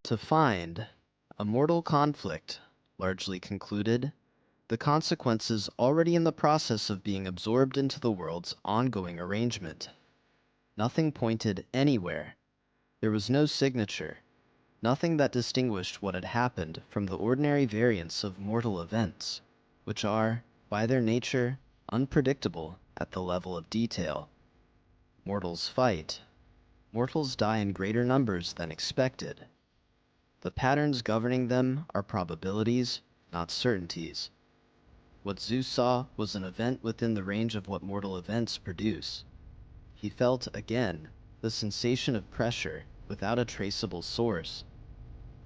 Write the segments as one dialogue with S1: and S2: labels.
S1: To find a mortal conflict largely concluded, the consequences already in the process of being absorbed into the world's ongoing arrangement. Nothing pointed anywhere. There was no signature, nothing that distinguished what had happened from the ordinary variants of mortal events, which are, by their nature, unpredictable at the level of detail. Mortals fight. Mortals die in greater numbers than expected. The patterns governing them are probabilities, not certainties. What Zeus saw was an event within the range of what mortal events produce. He felt, again, the sensation of pressure without a traceable source.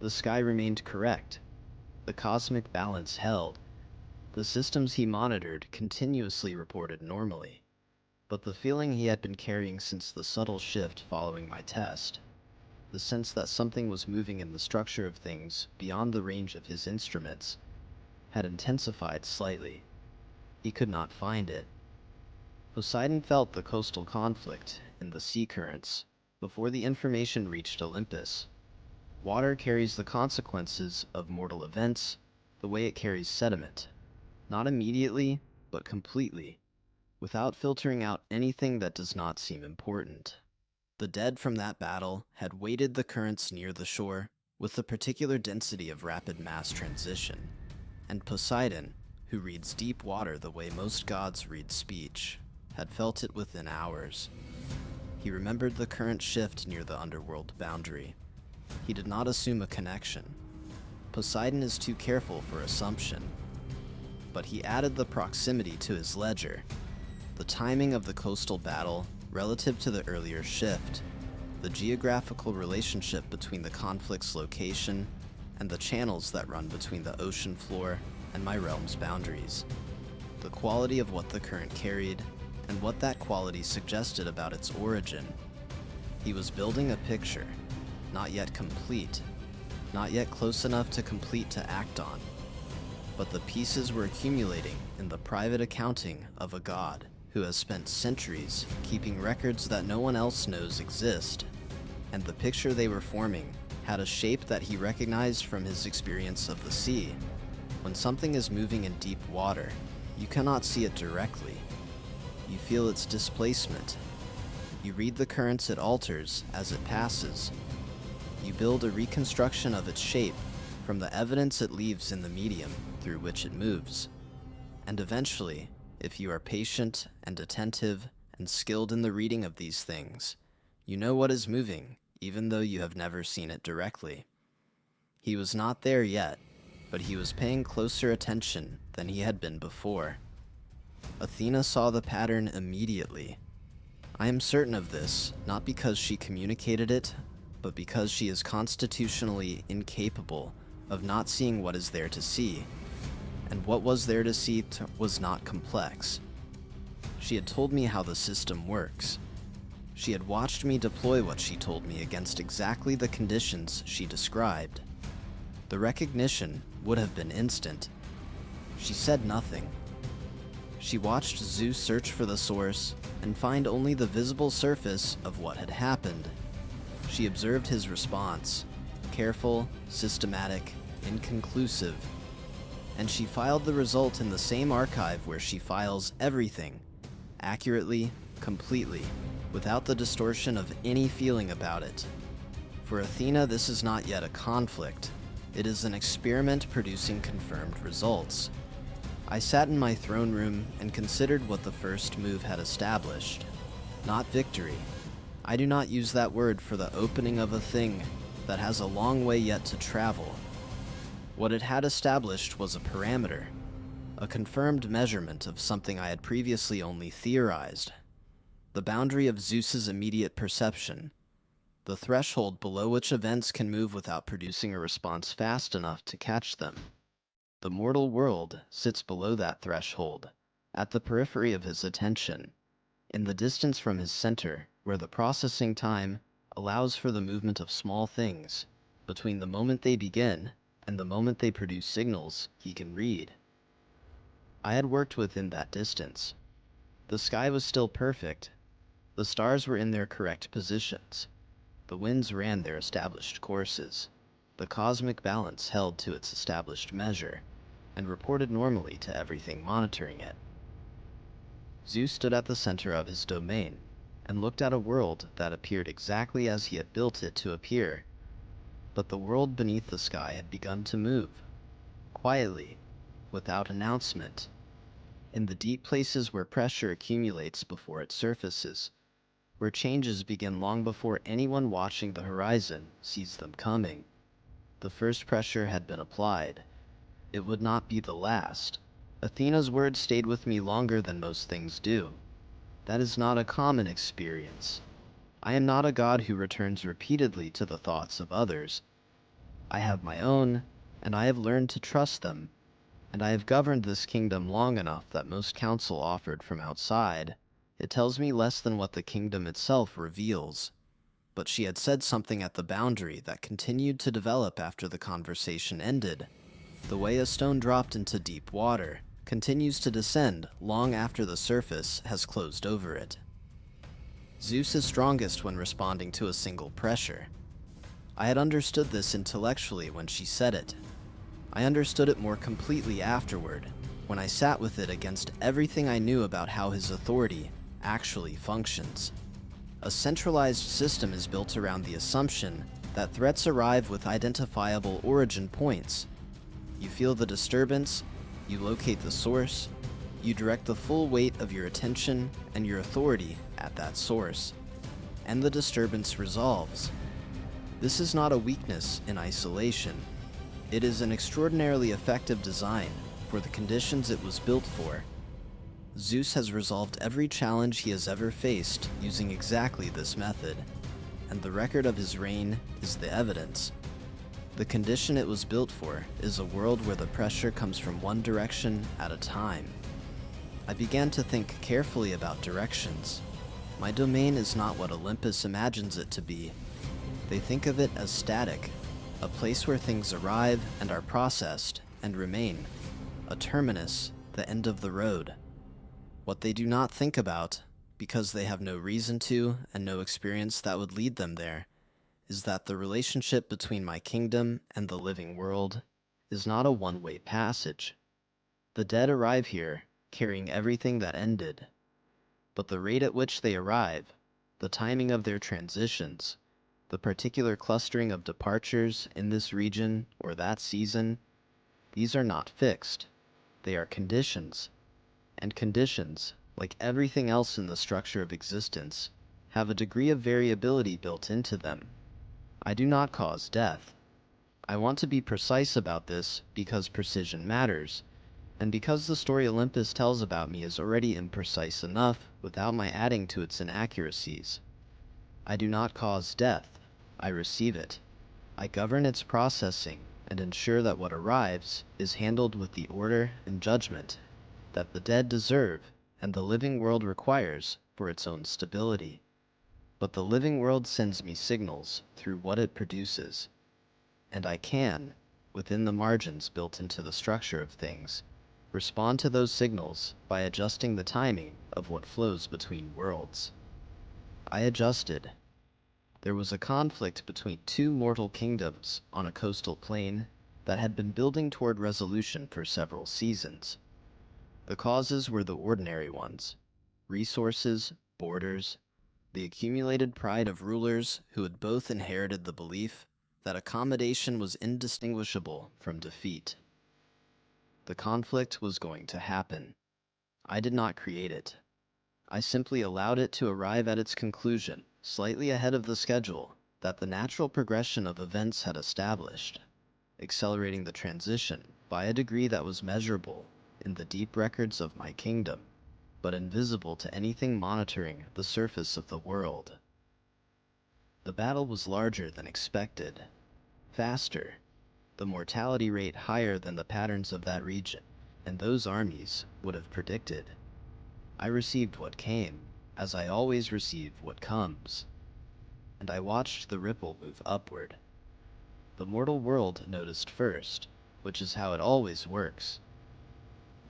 S1: The sky remained correct. The cosmic balance held. The systems he monitored continuously reported normally. But the feeling he had been carrying since the subtle shift following my test, the sense that something was moving in the structure of things beyond the range of his instruments, had intensified slightly. He could not find it. Poseidon felt the coastal conflict in the sea currents before the information reached Olympus. Water carries the consequences of mortal events the way it carries sediment, not immediately, but completely, without filtering out anything that does not seem important. The dead from that battle had weighted the currents near the shore with the particular density of rapid mass transition, and Poseidon, who reads deep water the way most gods read speech, had felt it within hours. He remembered the current shift near the underworld boundary. He did not assume a connection. Poseidon is too careful for assumption. But he added the proximity to his ledger, the timing of the coastal battle relative to the earlier shift, the geographical relationship between the conflict's location, and the channels that run between the ocean floor and my realm's boundaries, the quality of what the current carried, and what that quality suggested about its origin. He was building a picture, not yet complete, not yet close enough to complete to act on, but the pieces were accumulating in the private accounting of a god who has spent centuries keeping records that no one else knows exist, and the picture they were forming had a shape that he recognized from his experience of the sea. When something is moving in deep water, you cannot see it directly. You feel its displacement. You read the currents it alters as it passes. You build a reconstruction of its shape from the evidence it leaves in the medium through which it moves. And eventually, if you are patient and attentive and skilled in the reading of these things, you know what is moving, even though you have never seen it directly. He was not there yet, but he was paying closer attention than he had been before. Athena saw the pattern immediately. I am certain of this, not because she communicated it, but because she is constitutionally incapable of not seeing what is there to see, and what was there to see was not complex. She had told me how the system works. She had watched me deploy what she told me against exactly the conditions she described. The recognition would have been instant. She said nothing. She watched Zeus search for the source and find only the visible surface of what had happened. She observed his response, careful, systematic, inconclusive, and she filed the result in the same archive where she files everything, accurately, completely, without the distortion of any feeling about it. For Athena, this is not yet a conflict. It is an experiment producing confirmed results. I sat in my throne room and considered what the first move had established. Not victory. I do not use that word for the opening of a thing that has a long way yet to travel. What it had established was a parameter, a confirmed measurement of something I had previously only theorized. The boundary of Zeus's immediate perception, the threshold below which events can move without producing a response fast enough to catch them. The mortal world sits below that threshold, at the periphery of his attention, in the distance from his center, where the processing time allows for the movement of small things between the moment they begin and the moment they produce signals he can read. I had worked within that distance. The sky was still perfect. The stars were in their correct positions. The winds ran their established courses. The cosmic balance held to its established measure, and reported normally to everything monitoring it. Zeus stood at the center of his domain, and looked at a world that appeared exactly as he had built it to appear. But the world beneath the sky had begun to move, quietly, without announcement, in the deep places where pressure accumulates before it surfaces, where changes begin long before anyone watching the horizon sees them coming. The first pressure had been applied. It would not be the last. Athena's words stayed with me longer than most things do. That is not a common experience. I am not a god who returns repeatedly to the thoughts of others. I have my own, and I have learned to trust them, and I have governed this kingdom long enough that most counsel offered from outside, it tells me less than what the kingdom itself reveals. But she had said something at the boundary that continued to develop after the conversation ended. The way a stone dropped into deep water continues to descend long after the surface has closed over it. Zeus is strongest when responding to a single pressure. I had understood this intellectually when she said it. I understood it more completely afterward, when I sat with it against everything I knew about how his authority actually functions. A centralized system is built around the assumption that threats arrive with identifiable origin points. You feel the disturbance, you locate the source, you direct the full weight of your attention and your authority at that source, and the disturbance resolves. This is not a weakness in isolation. It is an extraordinarily effective design for the conditions it was built for. Zeus has resolved every challenge he has ever faced using exactly this method, and the record of his reign is the evidence. The condition it was built for is a world where the pressure comes from one direction at a time. I began to think carefully about directions. My domain is not what Olympus imagines it to be. They think of it as static, a place where things arrive and are processed and remain, a terminus, the end of the road. What they do not think about, because they have no reason to and no experience that would lead them there, is that the relationship between my kingdom and the living world is not a one-way passage. The dead arrive here, carrying everything that ended. But the rate at which they arrive, the timing of their transitions, the particular clustering of departures in this region or that season, these are not fixed. They are conditions. And conditions, like everything else in the structure of existence, have a degree of variability built into them. I do not cause death. I want to be precise about this because precision matters, and because the story Olympus tells about me is already imprecise enough without my adding to its inaccuracies. I do not cause death. I receive it. I govern its processing and ensure that what arrives is handled with the order and judgment that the dead deserve and the living world requires for its own stability. But the living world sends me signals through what it produces, and I can, within the margins built into the structure of things, respond to those signals by adjusting the timing of what flows between worlds. I adjusted. There was a conflict between two mortal kingdoms on a coastal plain that had been building toward resolution for several seasons. The causes were the ordinary ones: resources, borders, the accumulated pride of rulers who had both inherited the belief that accommodation was indistinguishable from defeat. The conflict was going to happen. I did not create it. I simply allowed it to arrive at its conclusion, slightly ahead of the schedule that the natural progression of events had established, accelerating the transition by a degree that was measurable in the deep records of my kingdom, but invisible to anything monitoring the surface of the world. The battle was larger than expected, faster, the mortality rate higher than the patterns of that region and those armies would have predicted. I received what came, as I always receive what comes, and I watched the ripple move upward. The mortal world noticed first, which is how it always works.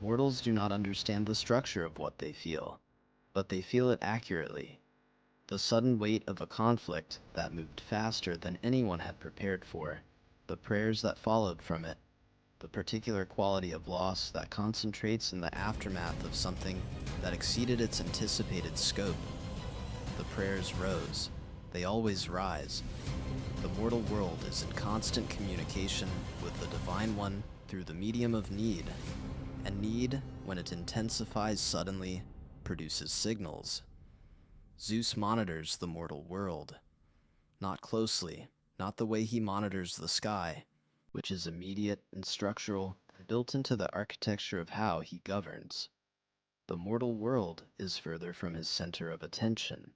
S1: Mortals do not understand the structure of what they feel, but they feel it accurately. The sudden weight of a conflict that moved faster than anyone had prepared for. the prayers that followed from it, the particular quality of loss that concentrates in the aftermath of something that exceeded its anticipated scope. The prayers rose. They always rise. The mortal world is in constant communication with the Divine One through the medium of need, and need, when it intensifies suddenly, produces signals. Zeus monitors the mortal world. Not closely, not the way he monitors the sky, which is immediate and structural and built into the architecture of how he governs. The mortal world is further from his center of attention.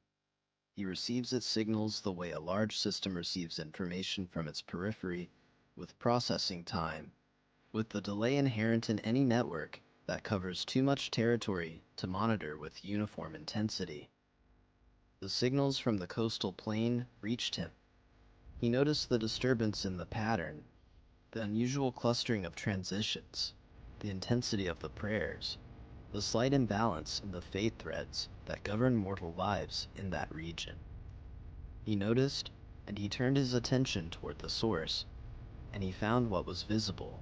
S1: He receives its signals the way a large system receives information from its periphery, with processing time, with the delay inherent in any network that covers too much territory to monitor with uniform intensity. The signals from the coastal plain reached him. He noticed the disturbance in the pattern, the unusual clustering of transitions, the intensity of the prayers, the slight imbalance in the fate threads that govern mortal lives in that region. He noticed, and he turned his attention toward the source, and he found what was visible.